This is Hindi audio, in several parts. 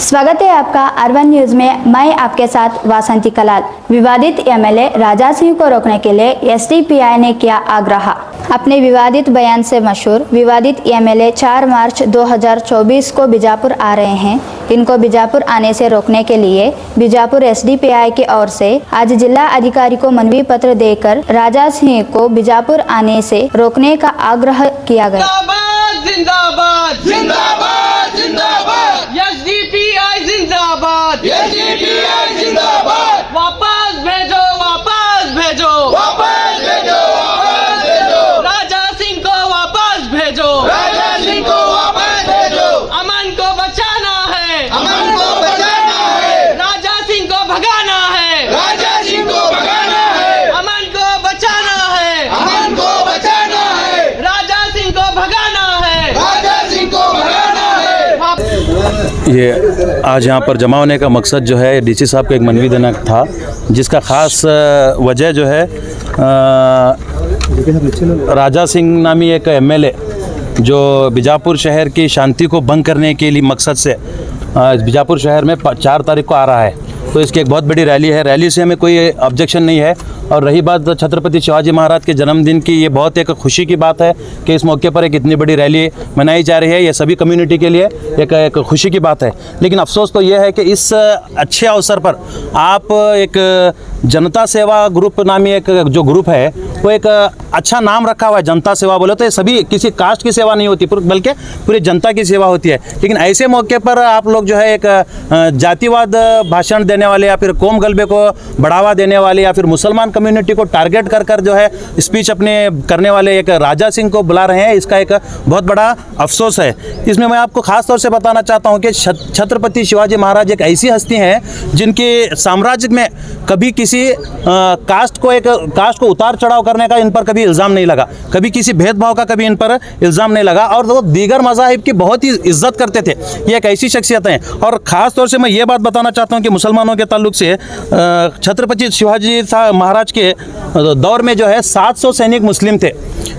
स्वागत है आपका अर्बन न्यूज में। मैं आपके साथ वासंती कलाल। विवादित एमएलए राजा सिंह को रोकने के लिए एसडीपीआई ने किया आग्रह। अपने विवादित बयान से मशहूर विवादित एमएलए 4 मार्च 2024 को बीजापुर आ रहे हैं। इनको बीजापुर आने से रोकने के लिए बीजापुर एसडीपीआई की ओर से आज जिला अधिकारी को मनवी पत्र देकर राजा सिंह को बीजापुर आने से रोकने का आग्रह किया गया। जिंदाबाद जिंदाबाद जिंदाबाद एसडीपीआई जिंदाबाद एसडीपीआई जिंदाबाद। वापस भेजो वापस भेजो वापस भेजो वापस भेजो। राजा सिंह को वापस भेजो राजा सिंह को वापस भेजो। अमन को बचाना है अमन को बचाना है। राजा सिंह को भगाना है राजा सिंह को भगाना है। अमन को बचाना है अमन को बचाना है। राजा सिंह को भगाना है राजा सिंह को भगाना है। ये आज यहाँ पर जमा होने का मकसद जो है डीसी साहब का एक मनवी देना था, जिसका ख़ास वजह जो है राजा सिंह नामी एक एमएलए जो बीजापुर शहर की शांति को भंग करने के लिए मकसद से बीजापुर शहर में 4 तारीख को आ रहा है। तो इसकी एक बहुत बड़ी रैली है। रैली से हमें कोई ऑब्जेक्शन नहीं है। और रही बात छत्रपति शिवाजी महाराज के जन्मदिन की, ये बहुत एक खुशी की बात है कि इस मौके पर एक इतनी बड़ी रैली मनाई जा रही है। ये सभी कम्युनिटी के लिए एक खुशी की बात है। लेकिन अफसोस तो ये है कि इस अच्छे अवसर पर आप एक जनता सेवा ग्रुप नामी एक जो ग्रुप है, वो एक अच्छा नाम रखा हुआ है जनता सेवा। बोले तो ये सभी किसी कास्ट की सेवा नहीं होती, बल्कि पूरी जनता की सेवा होती है। लेकिन ऐसे मौके पर आप लोग जो है एक जातिवाद भाषण देने वाले या फिर कौम गलबे को बढ़ावा देने वाले या फिर मुसलमान कम्युनिटी को टारगेट कर जो है स्पीच अपने करने वाले एक राजा सिंह को बुला रहे हैं, इसका एक बहुत बड़ा अफसोस है। इसमें मैं आपको खास तौर से बताना चाहता हूं कि छत्रपति शिवाजी महाराज एक ऐसी हस्ती हैं जिनके साम्राज्य में कभी किसी कास्ट को उतार चढ़ाव करने का इन पर कभी इल्ज़ाम नहीं लगा, कभी किसी भेदभाव का कभी इन पर इल्ज़ाम नहीं लगा। और वो दीगर मज़ाहिब की बहुत ही इज्जत करते थे। ये एक ऐसी शख्सियत हैं। और ख़ास तौर से मैं ये बात बताना चाहता हूँ कि मुसलमानों के ताल्लुक से छत्रपति शिवाजी महाराज के दौर में जो है 700 सैनिक मुस्लिम थे,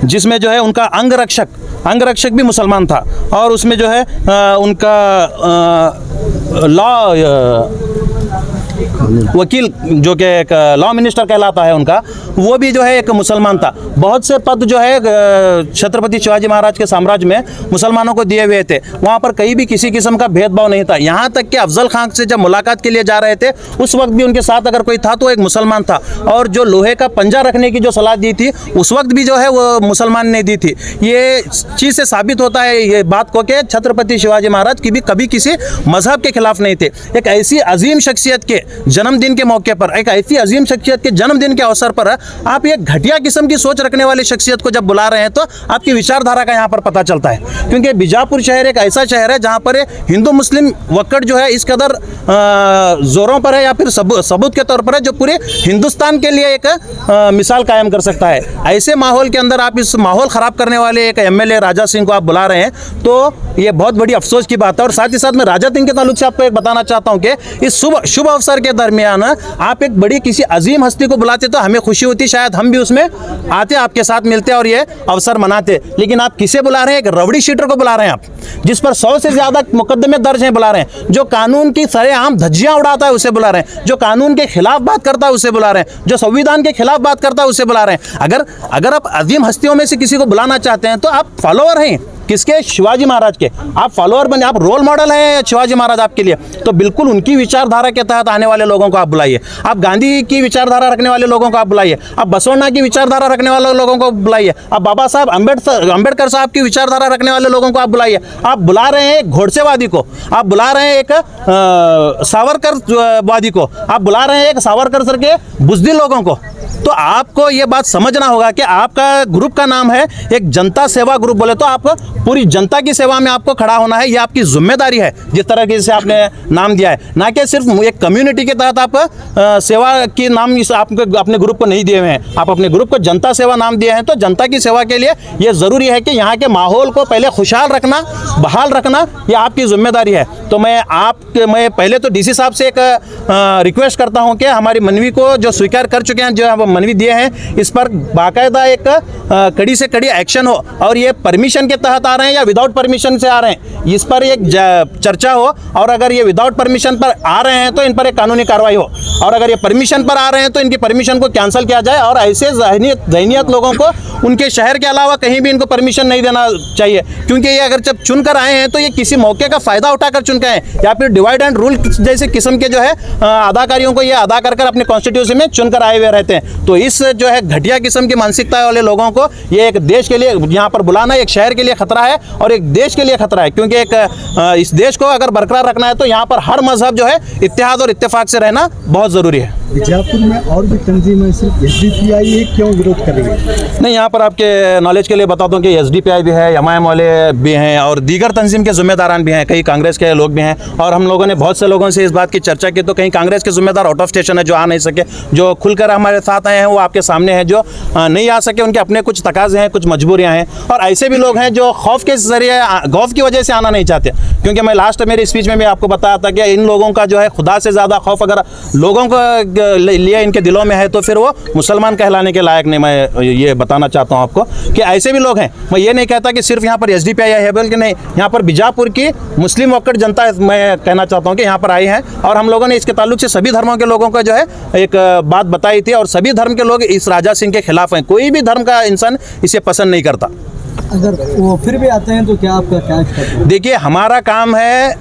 जिसमें जो है उनका अंगरक्षक भी मुसलमान था। और उसमें जो है उनका वकील जो कि एक लॉ मिनिस्टर कहलाता है उनका, वो भी जो है एक मुसलमान था। बहुत से पद जो है छत्रपति शिवाजी महाराज के साम्राज्य में मुसलमानों को दिए हुए थे। वहाँ पर कहीं भी किसी किस्म का भेदभाव नहीं था। यहाँ तक कि अफजल खान से जब मुलाकात के लिए जा रहे थे, उस वक्त भी उनके साथ अगर कोई था तो एक मुसलमान था। और जो लोहे का पंजा रखने की जो सलाह दी थी, उस वक्त भी जो है वो मुसलमान ने दी थी। ये चीज़ से साबित होता है ये बात को कि छत्रपति शिवाजी महाराज की भी कभी किसी मजहब के खिलाफ नहीं थे। एक ऐसी अजीम शख्सियत के जन्मदिन के मौके पर, एक ऐसी अजीम शख्सियत के जन्मदिन के अवसर पर आप एक घटिया किस्म की सोच रखने वाली शख्सियत को जब बुला रहे हैं, तो आपकी विचारधारा का यहाँ पर पता चलता है। क्योंकि बीजापुर शहर एक ऐसा शहर है जहाँ पर हिंदू मुस्लिम वक्कड़ जो है इस कदर जोरों पर है या फिर सबूत के तौर पर है, जो पूरे हिंदुस्तान के लिए एक मिसाल कायम कर सकता है। ऐसे माहौल के अंदर आप इस माहौल ख़राब करने वाले एक एमएलए राजा सिंह को आप बुला रहे हैं, तो ये बहुत बड़ी अफसोस की बात है। और साथ ही साथ मैं राजा सिंह के ताल्लुक से आपको एक बताना चाहता हूँ कि इस शुभ अवसर के दरमियान आप एक बड़ी किसी अजीम हस्ती को बुलाते तो हमें खुशी होती, शायद हम भी उसमें आते, आपके साथ मिलते और ये अवसर मनाते। लेकिन आप किसे बुला रहे हैं? एक रवड़ी शीटर को बुला रहे हैं आप, जिस पर 100 से ज़्यादा मुकदमे दर्ज हैं, बुला रहे हैं। जो कानून की सरेआम धज्जियां उड़ाता है उसे बुला रहे हैं। जो कानून के खिलाफ बात करता है उसे बुला रहे हैं। जो संविधान के खिलाफ बात करता है उसे बुला रहे हैं। अगर आप अजीम हस्तियों में से किसी को बुलाना चाहते हैं तो आप फॉलोअर हैं किसके? शिवाजी महाराज के। आप फॉलोअर बने, आप रोल मॉडल हैं शिवाजी महाराज आपके लिए, तो बिल्कुल उनकी विचारधारा के तहत आने वाले लोगों को आप बुलाइए। आप गांधी की विचारधारा रखने वाले लोगों को आप बुलाइए। आप बसवण्णा की विचारधारा रखने वाले लोगों को बुलाइए। आप बाबा साहब अम्बेडकर साहब की विचारधारा रखने वाले लोगों को आप बुलाइए। आप बुला रहे हैं एक घोड़सेवादी को, आप बुला रहे हैं एक सावरकरवादी को, आप बुला रहे हैं एक सावरकर सर के बुज़दिल लोगों को। तो आपको ये बात समझना होगा कि आपका ग्रुप का नाम है एक जनता सेवा ग्रुप। बोले तो आप पूरी जनता की सेवा में आपको खड़ा होना है, ये आपकी जिम्मेदारी है जिस तरह से आपने नाम दिया है, ना कि सिर्फ एक कम्युनिटी के तहत आप सेवा के नाम आपको अपने ग्रुप को नहीं दिए हुए हैं। आप अपने ग्रुप को जनता सेवा नाम दिए हैं, तो जनता की सेवा के लिए ये ज़रूरी है कि यहाँ के माहौल को पहले खुशहाल रखना, बहाल रखना, ये आपकी जिम्मेदारी है। तो मैं पहले तो डीसी साहब से एक रिक्वेस्ट करता हूँ कि हमारी मनवी को जो स्वीकार कर चुके हैं, जो मनवी दिए हैं, इस पर बाकायदा एक कड़ी से कड़ी एक्शन हो, और ये परमिशन के तहत आ रहे हैं या विदाउट परमिशन से आ रहे हैं, इस पर एक चर्चा हो। और अगर ये विदाउट परमिशन पर आ रहे हैं तो इन पर एक कानूनी कार्रवाई हो, और अगर ये परमिशन पर आ रहे हैं तो इनकी परमिशन को कैंसिल किया जाए, और ऐसे ज़हनियत लोगों को उनके शहर के अलावा कहीं भी इनको परमिशन नहीं देना चाहिए। क्योंकि ये अगर जब चुन कर आए हैं तो ये किसी मौके का फ़ायदा उठाकर चुन के आए, या फिर डिवाइड एंड रूल जैसे किस्म के जो है अदाकारियों को ये अदा कर अपने कॉन्स्टिट्यूशन में चुन कर आए हुए रहते हैं। तो इस जो है घटिया किस्म की मानसिकता वाले लोगों को ये एक देश के लिए यहाँ पर बुलाना एक शहर के लिए खतरा है और एक देश के लिए खतरा है। क्योंकि एक इस देश को अगर बरकरार रखना है तो यहाँ पर हर मजहब जो है इत्तेहाद और इत्तेफाक से रहना बहुत ज़रूरी है। बीजापुर में और भी तंजीमें सिर्फ एसडीपीआई क्यों विरोध करेंगे? नहीं, यहाँ पर आपके नॉलेज के लिए बता दूं कि एसडीपीआई भी है, एमआईएम वाले भी हैं, और दीगर तंजीम के जिम्मेदारान भी हैं, कई कांग्रेस के लोग भी हैं। और हम लोगों ने बहुत से लोगों से इस बात की चर्चा की, तो कहीं कांग्रेस के जिम्मेदार आउट ऑफ स्टेशन है जो आ नहीं सके, जो खुलकर हमारे साथ आए हैं वो आपके सामने हैं, जो नहीं आ सके उनके अपने कुछ तकाजे हैं, कुछ मजबूरियाँ हैं। और ऐसे भी लोग हैं जो खौफ के जरिए, खौफ की वजह से आना नहीं चाहते। क्योंकि मैं लास्ट मेरी स्पीच में भी आपको बताया था कि इन लोगों का जो है खुदा से ज़्यादा खौफ अगर लोगों को लिए इनके दिलों में है तो फिर वो मुसलमान कहलाने के लायक नहीं। मैं ये बताना चाहता हूँ आपको कि ऐसे भी लोग हैं। मैं ये नहीं कहता कि सिर्फ यहाँ पर एसडीपीआई है, बल्कि नहीं, यहाँ पर बीजापुर की मुस्लिम वक्कड़ जनता मैं कहना चाहता हूँ कि यहाँ पर आई है, और हम लोगों ने इसके ताल्लुक से सभी धर्मों के लोगों को जो है एक बात बताई थी, और सभी धर्म के लोग इस राजा सिंह के खिलाफ हैं। कोई भी धर्म का इंसान इसे पसंद नहीं करता। अगर वो फिर भी आते हैं तो क्या आपका क्या है? देखिए, हमारा काम है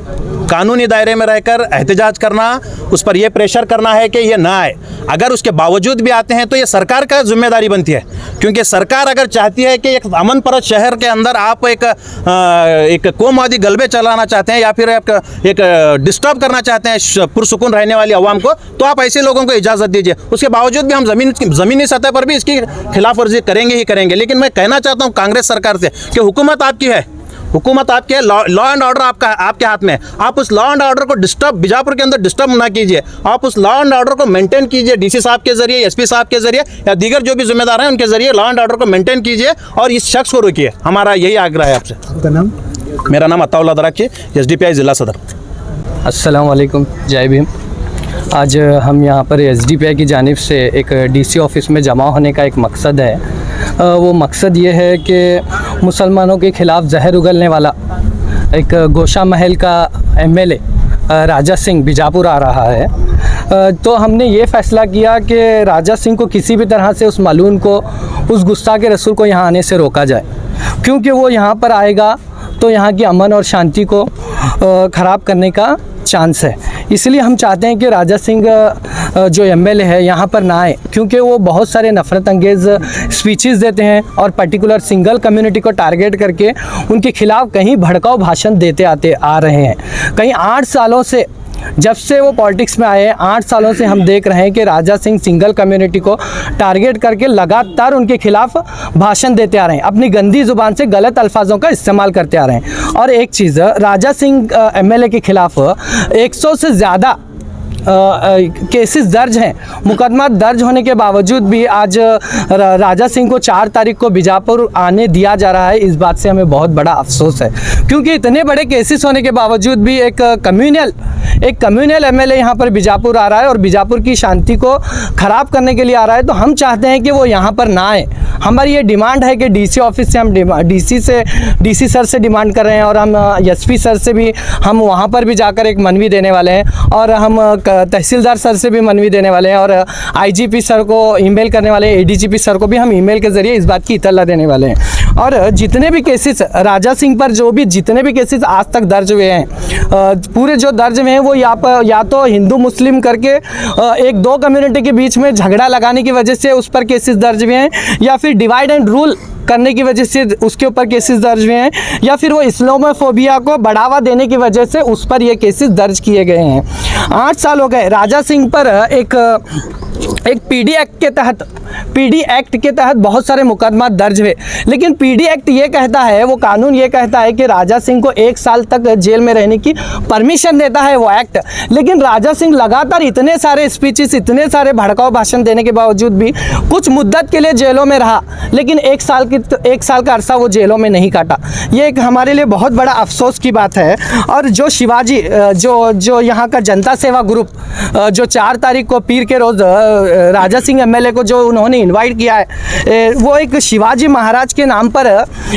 कानूनी दायरे में रहकर एहतजाज करना, उस पर यह प्रेशर करना है कि ये ना आए। अगर उसके बावजूद भी आते हैं तो ये सरकार का जिम्मेदारी बनती है। क्योंकि सरकार अगर चाहती है कि एक अमन परत शहर के अंदर आप एक कोमवादी गलबे चलाना चाहते हैं, या फिर एक डिस्टर्ब करना चाहते हैं पुरसुकून रहने वाली आवाम को, तो आप ऐसे लोगों को इजाज़त दीजिए। उसके बावजूद भी हम ज़मीनी सतह पर भी इसकी खिलाफ वर्जी करेंगे ही करेंगे। लेकिन मैं कहना चाहता हूँ कांग्रेस सरकार से कि हुकूमत आपकी है, हुकूमत आपके, लॉ एंड ऑर्डर आपके हाथ में है। आप उस लॉ एंड ऑर्डर को डिस्टर्ब, बीजापुर के अंदर डिस्टर्ब ना कीजिए। आप उस लॉ एंड ऑर्डर को मेंटेन कीजिए, डीसी साहब के जरिए, एसपी साहब के जरिए, या दीगर जो भी जिम्मेदार हैं उनके जरिए लॉ एंड ऑर्डर को मेंटेन कीजिए और इस शख्स को रोकिए। हमारा यही आग्रह है आपसे। आपका नाम? मेरा नाम अताउल अदराची, एसडीपीआई जिला सदर। अस्सलाम वालेकुम, जय भीम। आज हम यहाँ पर एसडीपीआई की जानिब से एक डीसी ऑफिस में जमा होने का एक मकसद है। वो मकसद ये है कि मुसलमानों के ख़िलाफ़ जहर उगलने वाला एक गोशा महल का एमएलए राजा सिंह बीजापुर आ रहा है। तो हमने ये फ़ैसला किया कि राजा सिंह को किसी भी तरह से, उस मालून को, उस गुस्ताखे रसूल को यहाँ आने से रोका जाए। क्योंकि वो यहाँ पर आएगा तो यहाँ की अमन और शांति को ख़राब करने का चांस है। इसलिए हम चाहते हैं कि राजा सिंह जो एमएलए है यहाँ पर ना आए, क्योंकि वो बहुत सारे नफ़रत अंगेज़ स्पीचेस देते हैं और पर्टिकुलर सिंगल कम्युनिटी को टारगेट करके उनके खिलाफ कहीं भड़काऊ भाषण देते आ रहे हैं। कहीं 8 सालों से, जब से वो पॉलिटिक्स में आए हैं, 8 सालों से हम देख रहे हैं कि राजा सिंह सिंगल कम्युनिटी को टारगेट करके लगातार उनके खिलाफ भाषण देते आ रहे हैं, अपनी गंदी ज़ुबान से गलत अल्फाजों का इस्तेमाल करते आ रहे हैं। और एक चीज़, राजा सिंह एमएलए के खिलाफ 100 से ज़्यादा केसेस दर्ज हैं। मुकदमा दर्ज होने के बावजूद भी आज राजा सिंह को 4 तारीख को बीजापुर आने दिया जा रहा है। इस बात से हमें बहुत बड़ा अफसोस है, क्योंकि इतने बड़े केसेस होने के बावजूद भी एक कम्युनल एमएलए यहाँ पर बीजापुर आ रहा है और बीजापुर की शांति को ख़राब करने के लिए आ रहा है। तो हम चाहते हैं कि वो यहाँ पर ना आए। हमारी ये डिमांड है कि डीसी ऑफिस से हम डीसी सर से डिमांड कर रहे हैं, और हम एसपी सर से भी हम वहाँ पर भी जाकर एक मनवी देने वाले हैं, और हम तहसीलदार सर से भी मनवी देने वाले हैं, और आईजीपी सर को ईमेल करने वाले हैं, एडीजीपी सर को भी हम ईमेल के ज़रिए इस बात की इत्तला देने वाले हैं। और जितने भी केसेस राजा सिंह पर, जो भी जितने भी केसेस आज तक दर्ज हुए हैं, पूरे जो दर्ज हुए हैं वो या तो हिंदू मुस्लिम करके 1-2 कम्युनिटी के बीच में झगड़ा लगाने की वजह से उस पर केसेस दर्ज हुए हैं, या फिर डिवाइड एंड रूल करने की वजह से उसके ऊपर केसेस दर्ज हुए हैं, या फिर वो इस्लामोफोबिया को बढ़ावा देने की वजह से उस पर ये केसेस दर्ज किए गए हैं। 8 साल हो गए राजा सिंह पर एक पीडी एक्ट के तहत बहुत सारे मुकदमा दर्ज हुए, लेकिन पीडी एक्ट ये कहता है, वो कानून ये कहता है कि राजा सिंह को 1 साल तक जेल में रहने की परमिशन देता है वो एक्ट। लेकिन राजा सिंह लगातार इतने सारे स्पीचेस, इतने सारे भड़काऊ भाषण देने के बावजूद भी कुछ मुद्दत के लिए जेलों में रहा, लेकिन 1 साल का अरसा वो जेलों में नहीं काटा। ये एक हमारे लिए बहुत बड़ा अफसोस की बात है। और जो शिवाजी जो यहाँ का जनता सेवा ग्रुप जो 4 तारीख को पीर के रोज़ राजा सिंह एमएलए को जो उन्होंने इनवाइट किया है, वो एक शिवाजी महाराज के नाम पर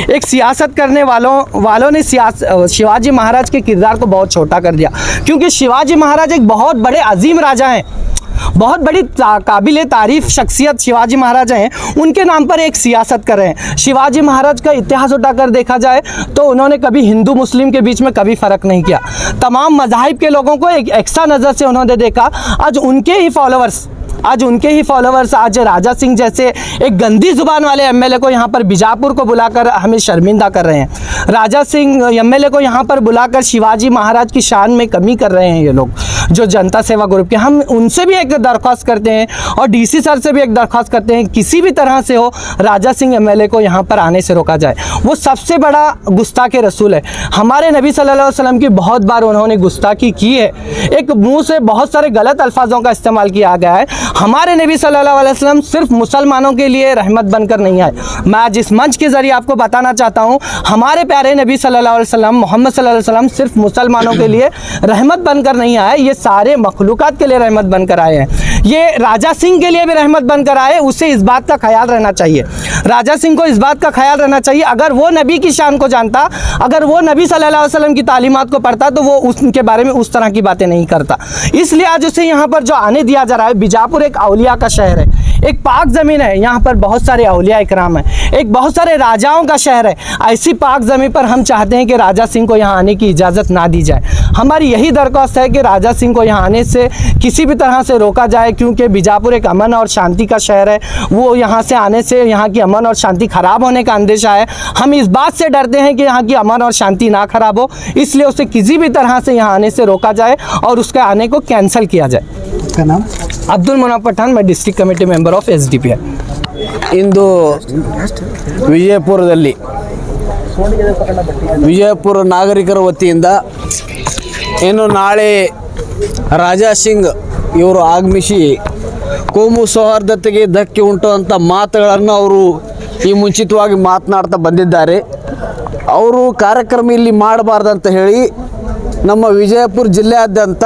एक सियासत करने वालों ने शिवाजी महाराज के किरदार को बहुत छोटा कर दिया, क्योंकि शिवाजी महाराज एक बहुत बड़े अजीम राजा हैं, बहुत बड़ी काबिल तारीफ शख्सियत शिवाजी महाराज हैं। उनके नाम पर एक सियासत कर रहे हैं। शिवाजी महाराज का इतिहास उठाकर देखा जाए तो उन्होंने कभी हिंदू मुस्लिम के बीच में कभी फ़र्क नहीं किया, तमाम मज़ाहिब के लोगों को एक एक्स्ट्रा नज़र से उन्होंने देखा। आज उनके ही फॉलोवर्स आज राजा सिंह जैसे एक गंदी जुबान वाले एमएलए को यहाँ पर बीजापुर को बुलाकर हमें शर्मिंदा कर रहे हैं। राजा सिंह एमएलए को यहाँ पर बुलाकर शिवाजी महाराज की शान में कमी कर रहे हैं ये लोग जो जनता सेवा ग्रुप के। हम उनसे भी एक दरख्वास्त करते हैं और डीसी सर से भी एक दरख्वास्त करते हैं, किसी भी तरह से हो राजा सिंह एमएलए को यहाँ पर आने से रोका जाए। वो सबसे बड़ा गुस्ताखे रसूल है। हमारे नबी सल्लल्लाहु अलैहि वसल्लम की बहुत बार उन्होंने गुस्ताखी की है, एक मुँह से बहुत सारे गलत अल्फाजों का इस्तेमाल किया गया है। हमारे नबी सल्लल्लाहु अलैहि वसल्लम सिर्फ मुसलमानों के लिए रहमत बनकर नहीं आए। मैं आज इस मंच के ज़रिए आपको बताना चाहता हूँ, हमारे प्यारे नबी सल्लल्लाहु अलैहि वसल्लम मोहम्मद सल्लल्लाहु अलैहि वसल्लम सिर्फ मुसलमानों के लिए रहमत बनकर नहीं आए, ये सारे मखलूकात के लिए रहमत बनकर आए हैं। ये राजा सिंह के लिए भी रहमत बनकर आए, उसे इस बात का ख्याल रहना चाहिए। राजा सिंह को इस बात का ख्याल रहना चाहिए, अगर वो नबी की शान को जानता, अगर वो नबी सल्लल्लाहु अलैहि वसल्लम की तालीमात को पढ़ता तो वो उनके बारे में उस तरह की बातें नहीं करता। इसलिए आज उसे यहाँ पर जो आने दिया जा रहा है, बीजापुर एक औलिया का शहर है, एक पाक ज़मीन है, यहाँ पर बहुत सारे औलिया इकराम है, एक बहुत सारे राजाओं का शहर है। ऐसी पाक ज़मीन पर हम चाहते हैं कि राजा सिंह को यहाँ आने की इजाज़त ना दी जाए। हमारी यही दरख्वास्त है कि राजा सिंह को यहाँ आने से किसी भी तरह से रोका जाए, क्योंकि बीजापुर एक अमन और शांति का शहर है। वो यहाँ से आने से यहाँ की अमन और शांति ख़राब होने का अंदेशा है। हम इस बात से डरते हैं कि यहाँ की अमन और शांति ना खराब हो, इसलिए उसे किसी भी तरह से यहाँ आने से रोका जाए और उसके आने को कैंसिल किया जाए। का नाम अब्दुल मुनाफ पठान, मैं district committee member of SDPI। ಇಂದು ವಿಜಯಪುರದಲ್ಲಿ ವಿಜಯಪುರ ನಾಗರಿಕರ ವತಿಯಿಂದ ಏನು ನಾಳೆ ರಾಜಾ ಸಿಂಗ್ ಇವರು ಆಗಮಿಸಿ ಕೋಮು ಸೌಹಾರ್ದತೆಗೆ ಧಕ್ಕೆ ಉಂಟುವಂಥ ಮಾತುಗಳನ್ನು ಅವರು ಈ ಮುಂಚಿತವಾಗಿ ಮಾತನಾಡ್ತಾ ಬಂದಿದ್ದಾರೆ। ಅವರು ಕಾರ್ಯಕ್ರಮ ಇಲ್ಲಿ ಮಾಡಬಾರ್ದಂತ ಹೇಳಿ ನಮ್ಮ ವಿಜಯಪುರ ಜಿಲ್ಲೆಯಾದ್ಯಂತ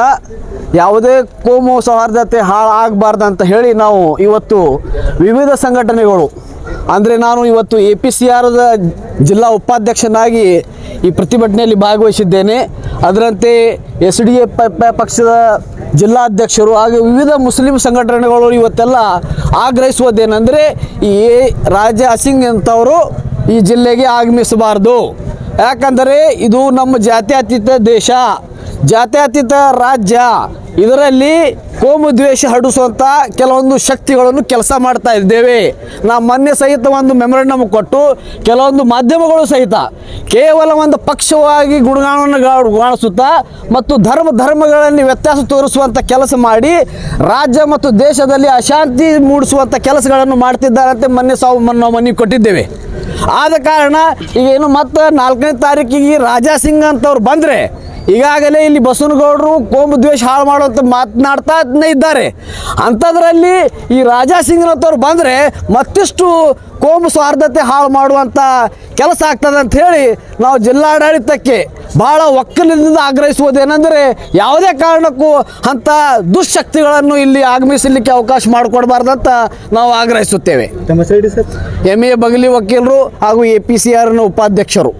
ಯಾವುದೇ ಕೋಮು ಸೌಹಾರ್ದತೆ ಹಾಳಾಗಬಾರ್ದಂತ ಹೇಳಿ ನಾವು ಇವತ್ತು ವಿವಿಧ ಸಂಘಟನೆಗಳು ಅಂದರೆ ನಾನು ಇವತ್ತು APCRದ ಜಿಲ್ಲಾ ಉಪಾಧ್ಯಕ್ಷನಾಗಿ ಈ ಪ್ರತಿಭಟನೆಯಲ್ಲಿ ಭಾಗವಹಿಸಿದ್ದೇನೆ। ಅದರಂತೆ SDF ಪಕ್ಷದ ಜಿಲ್ಲಾಧ್ಯಕ್ಷರು ಹಾಗೆ ವಿವಿಧ ಮುಸ್ಲಿಂ ಸಂಘಟನೆಗಳು ಇವತ್ತೆಲ್ಲ ಆಗ್ರಹಿಸುವುದೇನೆಂದರೆ ಈ ರಾಜಾ ಸಿಂಗ್ ಅಂತವರು ಈ ಜಿಲ್ಲೆಗೆ ಆಗಮಿಸಬಾರ್ದು, ಯಾಕಂದರೆ ಇದು ನಮ್ಮ ಜಾತ್ಯತೀತ ದೇಶ, ಜಾತ್ಯತೀತ ರಾಜ್ಯ, ಇದರಲ್ಲಿ ಕೋಮು ದ್ವೇಷ ಹರಡಿಸುವಂಥ ಕೆಲವೊಂದು ಶಕ್ತಿಗಳನ್ನು ಕೆಲಸ ಮಾಡ್ತಾ ಇದ್ದೇವೆ। ನಾವು ಮೊನ್ನೆ ಸಹಿತ ಒಂದು ಮೆಮೊರಂಡಮ್ ಕೊಟ್ಟು ಕೆಲವೊಂದು ಮಾಧ್ಯಮಗಳು ಸಹಿತ ಕೇವಲ ಒಂದು ಪಕ್ಷವಾಗಿ ಗುಣಗಾನವನ್ನು ಕಾಣಿಸುತ್ತಾ ಮತ್ತು ಧರ್ಮಗಳಲ್ಲಿ ವ್ಯತ್ಯಾಸ ತೋರಿಸುವಂಥ ಕೆಲಸ ಮಾಡಿ ರಾಜ್ಯ ಮತ್ತು ದೇಶದಲ್ಲಿ ಅಶಾಂತಿ ಮೂಡಿಸುವಂಥ ಕೆಲಸಗಳನ್ನು ಮಾಡ್ತಿದ್ದಾರಂತೆ ಮೊನ್ನೆ ನಾವು ಮನವಿ ಕೊಟ್ಟಿದ್ದೇವೆ। ಆದ ಕಾರಣ ಈಗೇನು ಮತ್ತು 4ನೇ ತಾರೀಕಿಗೆ ರಾಜಾ ಸಿಂಗ್ ಅಂತವ್ರು ಬಂದರೆ ಈಗಾಗಲೇ ಇಲ್ಲಿ ಬಸವನಗೌಡರು ಕೋಮು ದ್ವೇಷ ಹಾಳು ಮಾಡುವಂಥ ಮಾತನಾಡ್ತಾನೇ ಇದ್ದಾರೆ। ಅಂಥದ್ರಲ್ಲಿ ಈ ರಾಜಾ ಸಿಂಗ್ನಂತವ್ರು ಬಂದರೆ ಮತ್ತಿಷ್ಟು ಕೋಮು ಸ್ವಾರ್ಥತೆ ಹಾಳು ಮಾಡುವಂಥ ಕೆಲಸ ಆಗ್ತದೆ ಅಂತ ಹೇಳಿ ನಾವು ಜಿಲ್ಲಾಡಳಿತಕ್ಕೆ ಭಾಳ ಒಕ್ಕಲಿನಿಂದ ಆಗ್ರಹಿಸುವುದೇನೆಂದರೆ ಯಾವುದೇ ಕಾರಣಕ್ಕೂ ಅಂಥ ದುಶ್ಶಕ್ತಿಗಳನ್ನು ಇಲ್ಲಿ ಆಗಮಿಸಲಿಕ್ಕೆ ಅವಕಾಶ ಮಾಡಿಕೊಡ್ಬಾರ್ದಂತ ನಾವು ಆಗ್ರಹಿಸುತ್ತೇವೆ। MA ಬಗಲಿ ವಕೀಲರು ಹಾಗೂ APCRನ ಉಪಾಧ್ಯಕ್ಷರು।